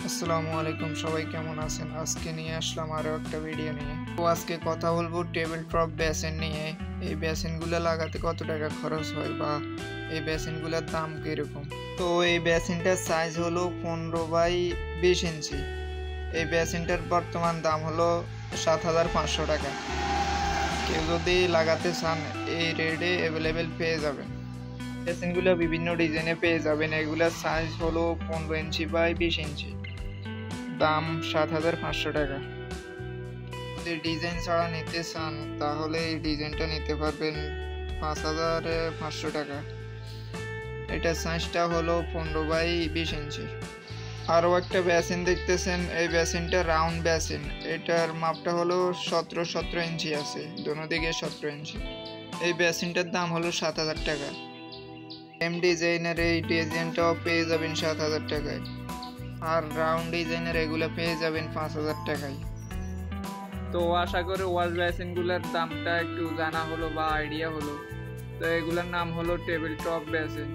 আসসালামু আলাইকুম, সবাই কেমন আছেন? আজকে নিয়ে আসলাম আরো একটা ভিডিও নিয়ে। তো আজকে কথা বলবো টেবিল টপ বেসিন নিয়ে। এই বেসিনগুলো লাগাতে কত টাকা খরচ হয় বা এই বেসিনগুলোর দাম কিরকম। তো এই বেসিনটার সাইজ হলো 15 বাই 20 ইঞ্চি। এই বেসিনটার বর্তমান দাম হলো 7,500 টাকা। কেউ যদি লাগাতে চান এই রেটে অ্যাভেলেবেল পেয়ে যাবেন। বেসিনগুলো বিভিন্ন ডিজাইনে পেয়ে যাবেন। এগুলোর সাইজ হলো 15 ইঞ্চি বাই 20 ইঞ্চি। দাম 7,500 টাকা। যদি ডিজাইন ছাড়া নিতে চান তাহলে এই ডিজাইনটা নিতে পারবেন 5,500 টাকা। এটার সাইজটা হলো 15 বাই 20 ইঞ্চি। আরও একটা বেসিন দেখতেছেন, এই বেসিনটা রাউন্ড বেসিন। এটার মাপটা হলো 17 ইঞ্চি আছে, দোনো দিকে 17 ইঞ্চি। এই বেসিনটার দাম হলো 7,000 টাকা। এম ডিজাইনের এই ডিজাইনটাও পেয়ে যাবেন 7,000 টাকায়। আর রাউন্ড ডিজাইনের এগুলো পেয়ে যাবেন 5,000 টাকায়। তো আশা করি ওয়াল বেসিনগুলোর দামটা একটু জানা হলো বা আইডিয়া হলো। তো এগুলোর নাম হলো টেবিল টপ বেসিন।